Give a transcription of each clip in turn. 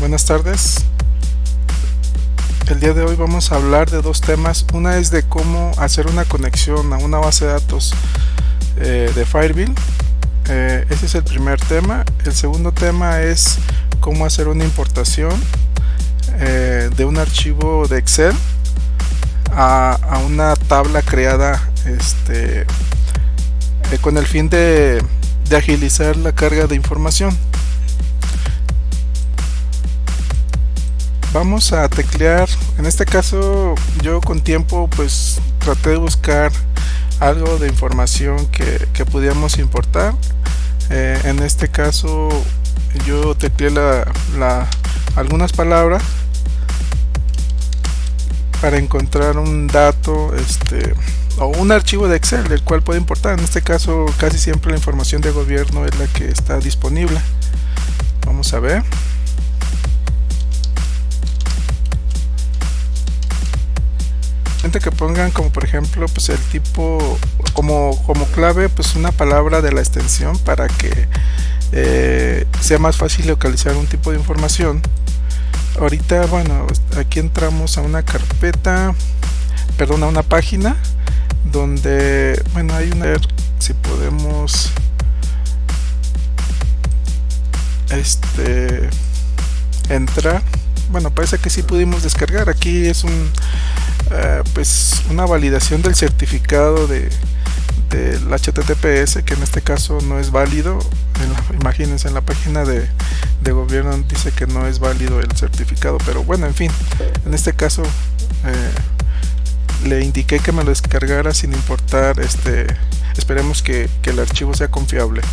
Buenas tardes. El día de hoy vamos a hablar de dos temas. Una es de cómo hacer una conexión a una base de datos de Firebill. Ese es el primer tema. El segundo tema es cómo hacer una importación de un archivo de Excel a una tabla creada con el fin de agilizar la carga de información. Vamos a teclear, en este caso yo con tiempo pues traté de buscar algo de información que pudiéramos importar. En este caso yo tecleé algunas palabras para encontrar un dato o un archivo de Excel del cual puedo importar. En este caso casi siempre la información de gobierno es la que está disponible. Vamos a ver. Que pongan como por ejemplo pues el tipo como clave pues una palabra de la extensión para que sea más fácil localizar un tipo de información. Ahorita bueno, aquí entramos a una carpeta, perdón, a una página donde bueno hay una, si podemos entrar. Bueno, parece que sí pudimos descargar. Aquí es pues una validación del certificado del HTTPS, que en este caso no es válido. Imagínense, en la página de gobierno dice que no es válido el certificado, pero bueno, en fin, en este caso le indiqué que me lo descargara sin importar. Esperemos que el archivo sea confiable.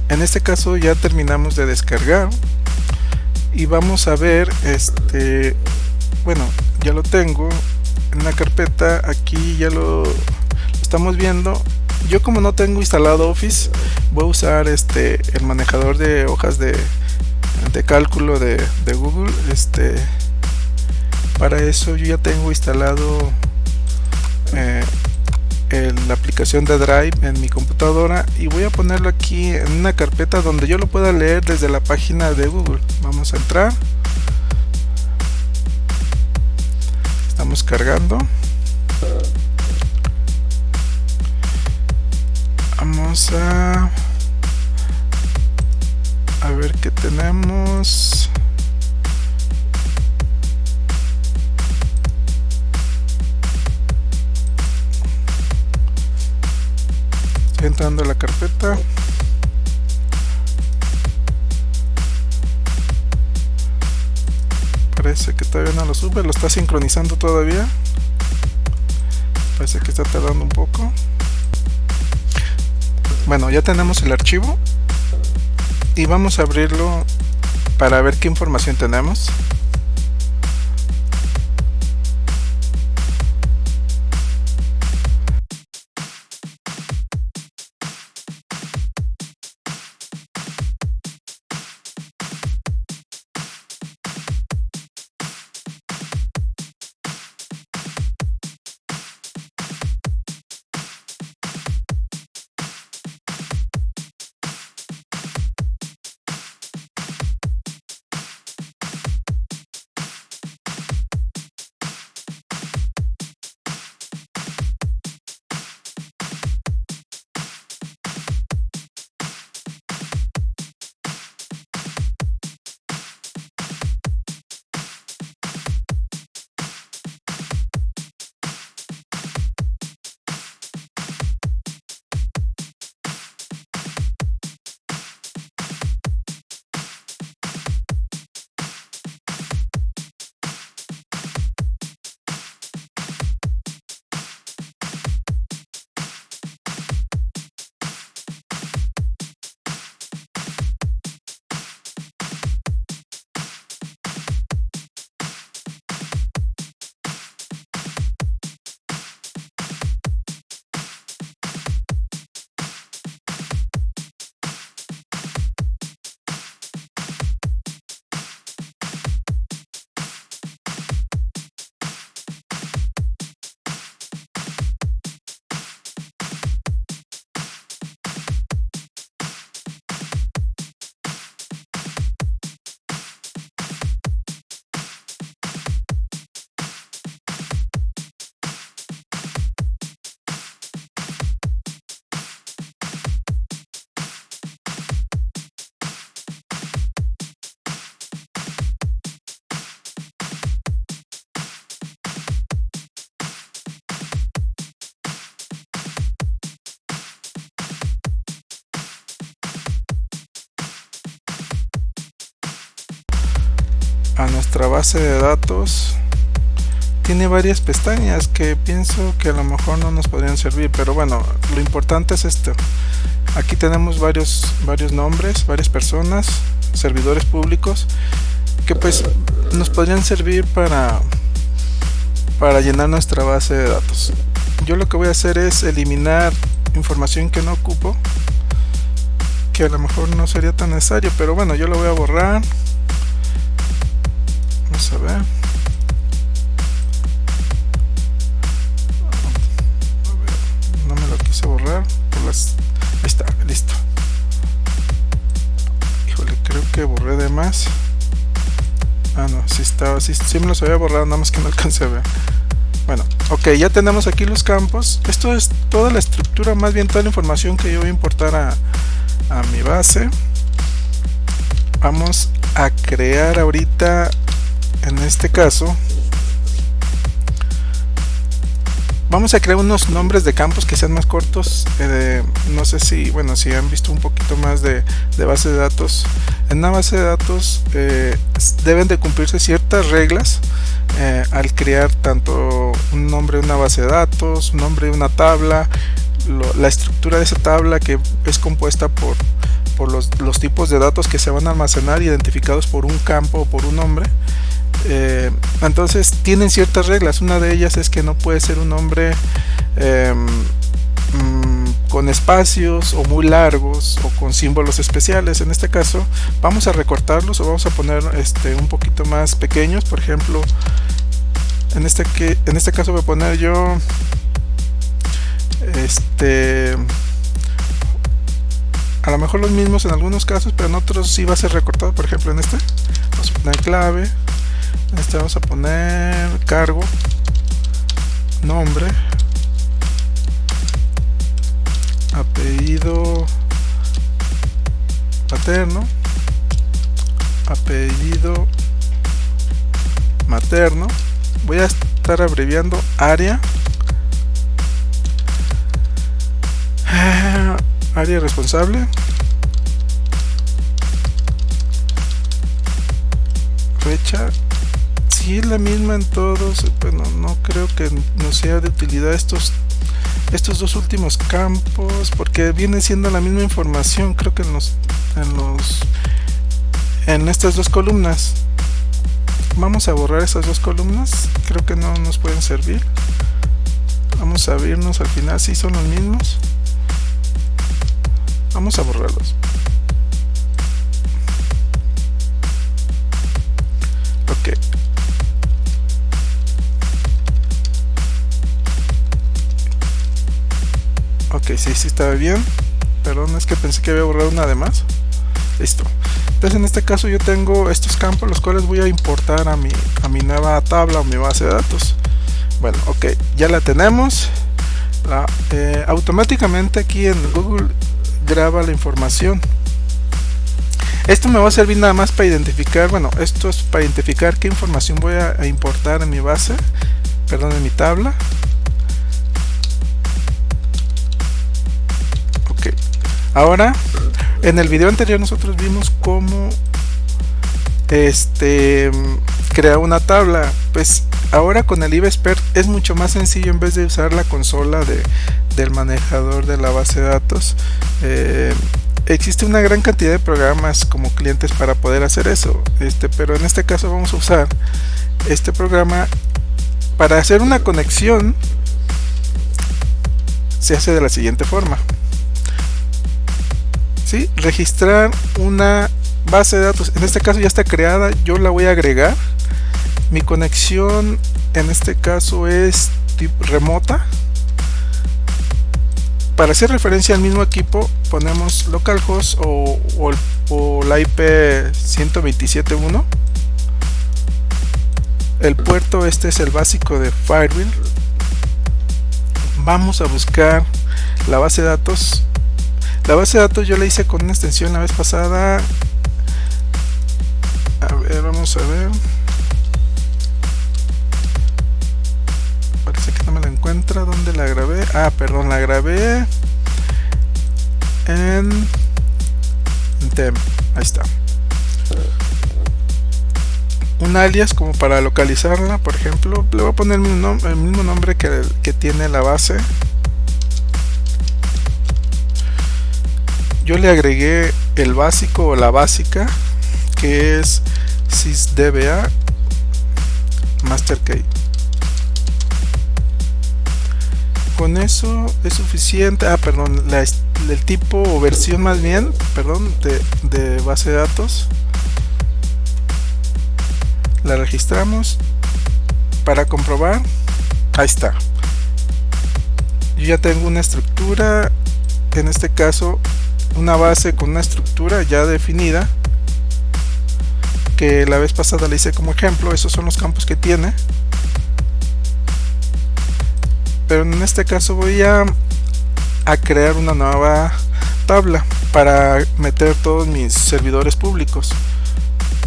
En este caso ya terminamos de descargar y vamos a ver bueno, ya lo tengo en una carpeta. Aquí ya lo estamos viendo. Yo, como no tengo instalado Office, voy a usar el manejador de hojas de cálculo de Google. Para eso yo ya tengo instalado la aplicación de Drive en mi computadora y voy a ponerlo aquí en una carpeta donde yo lo pueda leer desde la página de Google. Vamos a entrar. Estamos cargando. Vamos a ver qué tenemos. Estoy entrando a la carpeta. Parece que todavía no lo sube, lo está sincronizando todavía. Parece que está tardando un poco. Bueno, ya tenemos el archivo y vamos a abrirlo para ver qué información tenemos. a nuestra base de datos, tiene varias pestañas que pienso que a lo mejor no nos podrían servir, pero bueno, lo importante es esto. Aquí tenemos varios nombres, varias personas, servidores públicos que pues nos podrían servir para llenar nuestra base de datos. Yo lo que voy a hacer es eliminar información que no ocupo, que a lo mejor no sería tan necesario, pero bueno, yo lo voy a borrar. Vamos a ver. No me lo quise borrar por las... Ahí está, listo. Híjole, creo que borré de más. Ah, no, sí estaba, sí me los había borrado, nada más que no alcancé a ver. Bueno, ok, ya tenemos aquí los campos. Esto es toda la estructura, más bien toda la información que yo voy a importar a mi base. Vamos a crear ahorita, en este caso, vamos a crear unos nombres de campos que sean más cortos. No sé si, bueno, si han visto un poquito más de base de datos. En una base de datos deben de cumplirse ciertas reglas al crear tanto un nombre de una base de datos, un nombre de una tabla, la estructura de esa tabla que es compuesta por los tipos de datos que se van a almacenar identificados por un campo o por un nombre. Entonces tienen ciertas reglas. Una de ellas es que no puede ser un nombre con espacios o muy largos o con símbolos especiales. En este caso vamos a recortarlos o vamos a poner un poquito más pequeños. Por ejemplo, en este caso voy a poner yo a lo mejor los mismos en algunos casos, pero en otros sí va a ser recortado. Por ejemplo, en este vamos a poner clave, en este vamos a poner cargo, nombre, apellido paterno, apellido materno. Voy a estar abreviando área, área responsable, fecha. Si es la misma en todos, bueno, no creo que nos sea de utilidad estos dos últimos campos, porque viene siendo la misma información. Creo que en estas dos columnas vamos a borrar esas dos columnas. Creo que no nos pueden servir. Vamos a abrirnos al final, si son los mismos. Vamos a borrarlos. Ok. Ok, sí estaba bien. Perdón, es que pensé que había borrado una de más. Listo. Entonces en este caso yo tengo estos campos, los cuales voy a importar a mi nueva tabla o mi base de datos. Bueno, ok, ya la tenemos. Automáticamente aquí en Google graba la información. Esto me va a servir nada más para identificar, bueno, esto es para identificar qué información voy a importar en mi base, perdón, en mi tabla. Ok, ahora en el video anterior nosotros vimos cómo crear una tabla. Pues ahora con el IBExpert es mucho más sencillo. En vez de usar la consola del manejador de la base de datos, existe una gran cantidad de programas como clientes para poder hacer eso, pero en este caso vamos a usar este programa para hacer una conexión. Se hace de la siguiente forma: ¿sí? Registrar una base de datos. En este caso ya está creada, yo la voy a agregar. Mi conexión en este caso es tipo remota. Para hacer referencia al mismo equipo ponemos localhost o la IP 127.1. El puerto es el básico de Firewall. Vamos a buscar la base de datos. La base de datos yo la hice con una extensión la vez pasada. A ver, vamos a ver. Parece que no me la encuentra. ¿Dónde la grabé? Ah, perdón, la grabé en TEM. Ahí está. un alias como para localizarla. Por ejemplo, le voy a poner el mismo nombre que tiene la base. Yo le agregué el básico o la básica, que es sysdba masterkey. Con eso es suficiente. Perdón, el tipo o versión más bien, perdón, de base de datos. La registramos para comprobar. Ahí está. Yo ya tengo una estructura, en este caso una base con una estructura ya definida, que la vez pasada le hice como ejemplo. Esos son los campos que tiene, pero en este caso voy a crear una nueva tabla para meter todos mis servidores públicos.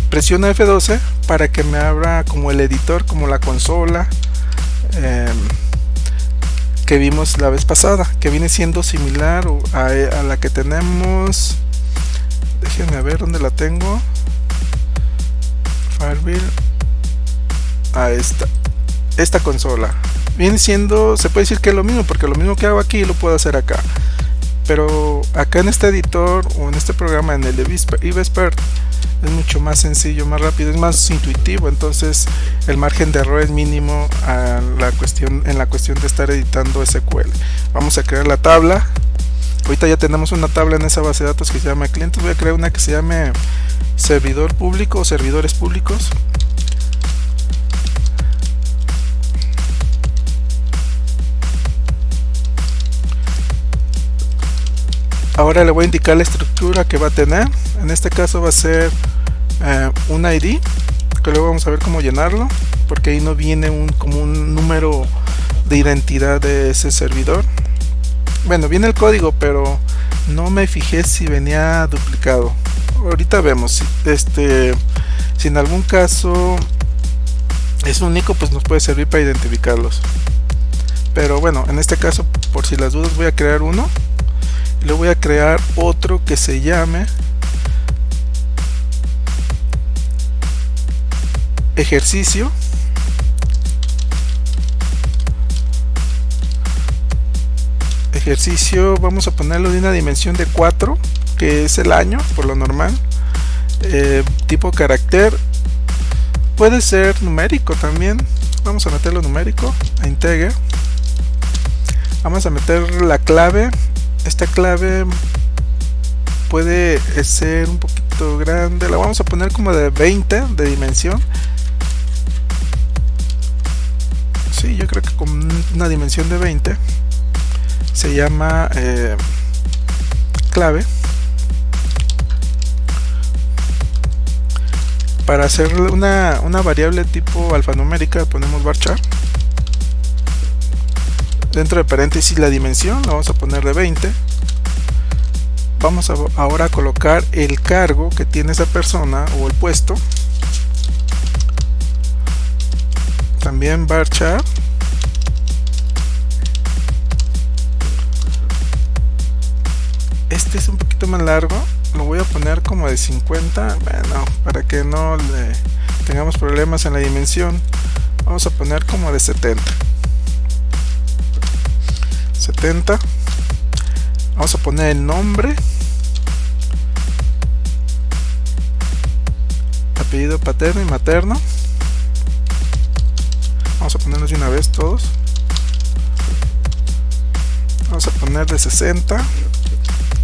Presiono F12 para que me abra como el editor, como la consola que vimos la vez pasada, que viene siendo similar a la que tenemos. Déjenme ver dónde la tengo. Farville, a esta consola. Viene siendo, se puede decir que es lo mismo, porque lo mismo que hago aquí lo puedo hacer acá, pero acá en este editor o en este programa, en el de eBSPERT, es mucho más sencillo, más rápido, es más intuitivo. Entonces el margen de error es mínimo en la cuestión de estar editando SQL. Vamos a crear la tabla. Ahorita ya tenemos una tabla en esa base de datos que se llama clientes. Voy a crear una que se llame servidor público o servidores públicos. Ahora le voy a indicar la estructura que va a tener. En este caso va a ser un ID, que luego vamos a ver cómo llenarlo, porque ahí no viene como un número de identidad de ese servidor. Bueno, viene el código, pero no me fijé si venía duplicado. Ahorita vemos. Si en algún caso es único, pues nos puede servir para identificarlos. Pero bueno, en este caso, por si las dudas, voy a crear uno. Le voy a crear otro que se llame ejercicio. Ejercicio, vamos a ponerlo de una dimensión de 4, que es el año por lo normal. Tipo carácter, puede ser numérico también. Vamos a meterlo numérico, a integer. Vamos a meter la clave. Esta clave puede ser un poquito grande, la vamos a poner como de 20 de dimensión. Sí, yo creo que con una dimensión de 20 se llama clave. Para hacer una variable tipo alfanumérica ponemos varchar. Dentro de paréntesis la dimensión la vamos a poner de 20. Vamos ahora a colocar el cargo que tiene esa persona o el puesto. También varchar. Este es un poquito más largo, lo voy a poner como de 50. Bueno, para que no tengamos problemas en la dimensión, vamos a poner como de 70. Vamos a poner el nombre, apellido paterno y materno. Vamos a ponerlos de una vez todos. Vamos a poner de 60,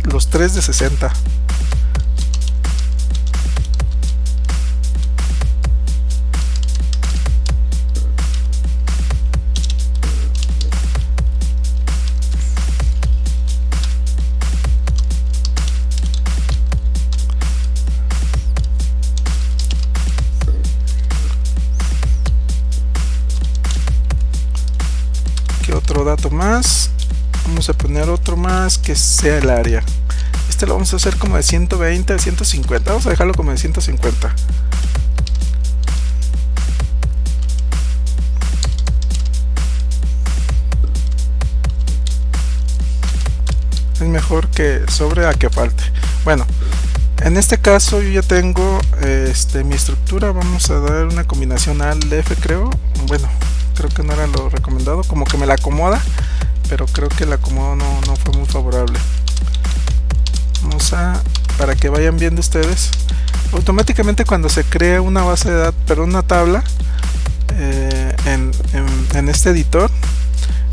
los 3 de 60. Otro dato más, vamos a poner otro más que sea el área. Este lo vamos a hacer como de 120 a 150, vamos a dejarlo como de 150. Es mejor que sobre a que falte. Bueno, En este caso yo ya tengo mi estructura. Vamos a dar una combinación Alt-F, creo. Bueno, creo que no era lo recomendado, como que me la acomoda, pero creo que el acomodo no fue muy favorable. Vamos a, para que vayan viendo ustedes, automáticamente cuando se crea una base de datos, pero una tabla en este editor,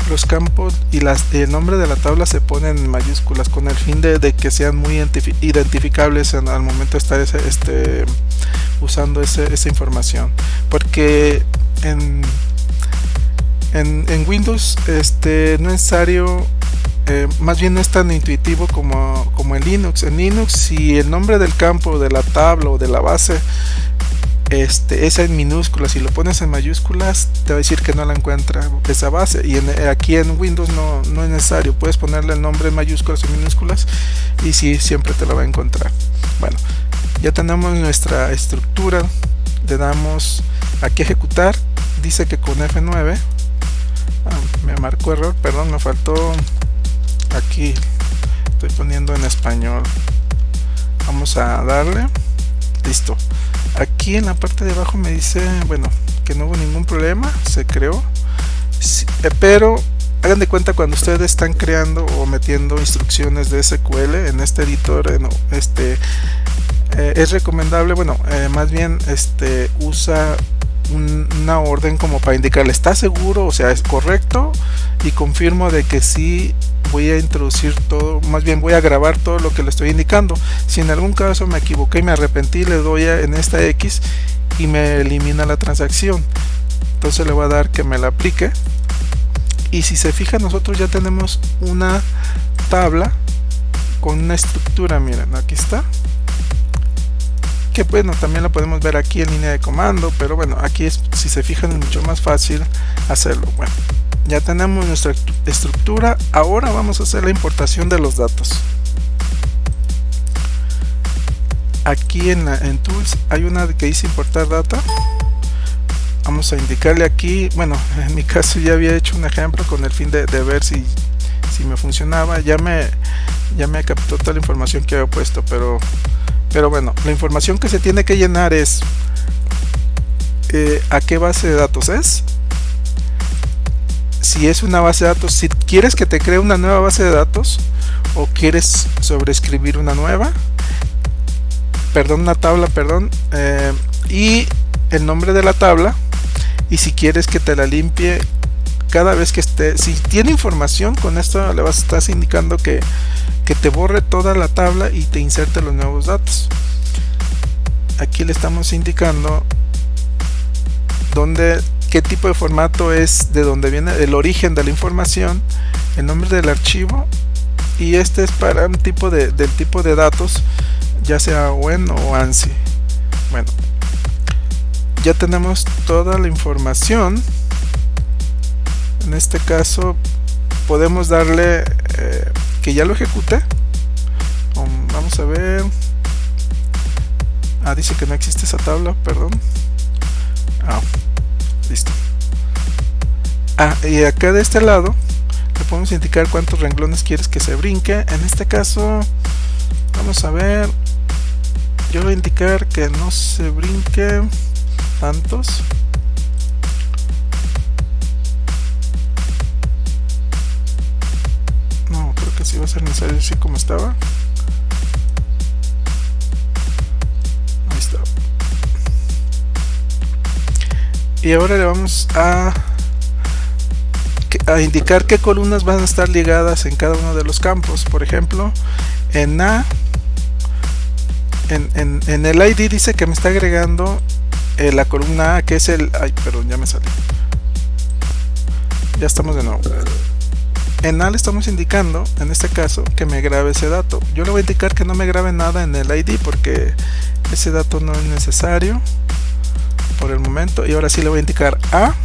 los campos y el nombre de la tabla se ponen en mayúsculas con el fin de que sean muy identificables al momento de estar usando esa información, porque en Windows no es necesario, más bien no es tan intuitivo como en Linux. En Linux, si el nombre del campo, de la tabla o de la base es en minúsculas y lo pones en mayúsculas, te va a decir que no la encuentra esa base. Y aquí en Windows no es necesario, puedes ponerle el nombre en mayúsculas o minúsculas y sí, siempre te lo va a encontrar. Bueno, ya tenemos nuestra estructura, le damos aquí ejecutar, dice que con F9. Me marcó error, perdón, me faltó aquí, estoy poniendo en español. Vamos a darle, listo. Aquí en la parte de abajo me dice, bueno, que no hubo ningún problema, se creó, pero hagan de cuenta cuando ustedes están creando o metiendo instrucciones de SQL en este editor, es recomendable, bueno, más bien usa una orden como para indicarle, ¿está seguro? O sea, ¿es correcto? Y confirmo de que sí voy a introducir todo, más bien voy a grabar todo lo que le estoy indicando. Si en algún caso me equivoqué y me arrepentí, le doy en esta X y me elimina la transacción. Entonces le voy a dar que me la aplique. Y si se fijan, nosotros ya tenemos una tabla con una estructura, miren, aquí está. Que bueno, también la podemos ver aquí en línea de comando, pero bueno, aquí si se fijan es mucho más fácil hacerlo. Bueno, ya tenemos nuestra estructura. Ahora vamos a hacer la importación de los datos. Aquí en Tools hay una que dice importar data. Vamos a indicarle aquí, bueno, en mi caso ya había hecho un ejemplo con el fin de ver si me funcionaba. Ya me captó toda la información que había puesto, pero bueno, la información que se tiene que llenar es a qué base de datos es. Si es una base de datos, si quieres que te cree una nueva base de datos o quieres sobreescribir una nueva, una tabla, y el nombre de la tabla, y si quieres que te la limpie cada vez que si tiene información, con esto le estás indicando que te borre toda la tabla y te inserte los nuevos datos. Aquí le estamos indicando qué tipo de formato es, de dónde viene el origen de la información, el nombre del archivo, y este es para un tipo del tipo de datos, ya sea WEN o ANSI. Bueno, ya tenemos toda la información. En este caso podemos darle que ya lo ejecute. Vamos a ver. Dice que no existe esa tabla, perdón. Listo. Y acá de este lado le podemos indicar cuántos renglones quieres que se brinque. En este caso, vamos a ver, yo voy a indicar que no se brinque tantos. No, creo que sí va a ser necesario así como estaba. Ahí está. Y ahora le vamos a indicar qué columnas van a estar ligadas en cada uno de los campos. Por ejemplo, en el ID dice que me está agregando la columna A, que es perdón, ya me salí. Ya estamos de nuevo. En A le estamos indicando, en este caso, que me grabe ese dato. Yo le voy a indicar que no me grabe nada en el ID porque ese dato no es necesario por el momento. Y ahora sí le voy a indicar A,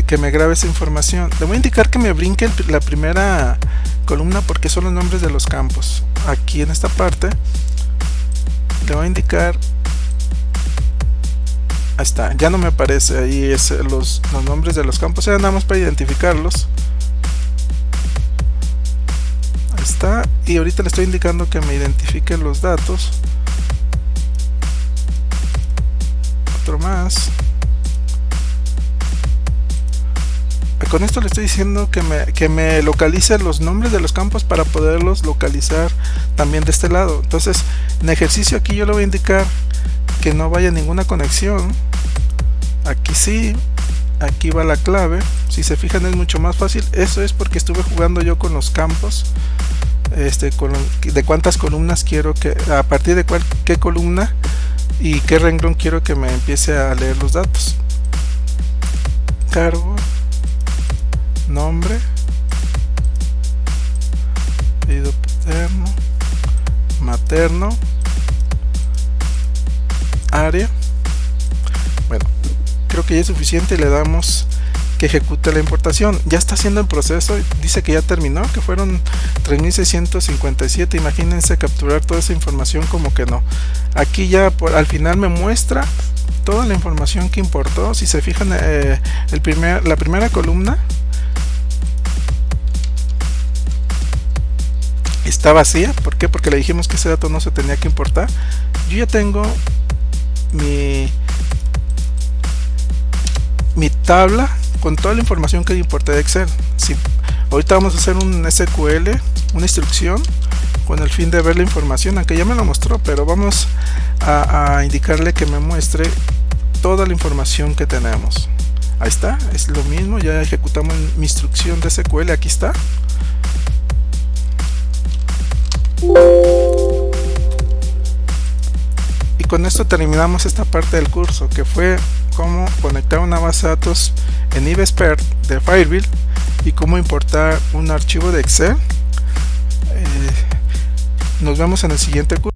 que me grabe esa información. Le voy a indicar que me brinque la primera columna porque son los nombres de los campos. Aquí en esta parte le voy a indicar, ahí está, ya no me aparece ahí los nombres de los campos, ya nada más para identificarlos. Ahí está, y ahorita le estoy indicando que me identifique los datos. Otro más. Con esto le estoy diciendo que me localice los nombres de los campos para poderlos localizar también de este lado. Entonces en ejercicio aquí yo le voy a indicar que no vaya ninguna conexión. Aquí sí, aquí va la clave. Si se fijan es mucho más fácil. Eso es porque estuve jugando yo con los campos, de cuántas columnas quiero que, a partir de qué columna y qué renglón quiero que me empiece a leer los datos. Cargo, nombre, apellido paterno, materno, área. Bueno, creo que ya es suficiente. Le damos que ejecute la importación. Ya está haciendo el proceso, dice que ya terminó, que fueron 3657. Imagínense capturar toda esa información, como que no. Aquí ya al final me muestra toda la información que importó. Si se fijan, la primera columna está vacía. ¿Por qué? Porque le dijimos que ese dato no se tenía que importar. Yo ya tengo mi tabla con toda la información que importé de Excel. Ahorita vamos a hacer un SQL, una instrucción con el fin de ver la información, aunque ya me lo mostró, pero vamos a indicarle que me muestre toda la información que tenemos. Ahí está, es lo mismo. Ya ejecutamos mi instrucción de SQL, aquí está. Y con esto terminamos esta parte del curso, que fue cómo conectar una base de datos en IBExpert de Firebill y cómo importar un archivo de Excel. Nos vemos en el siguiente curso.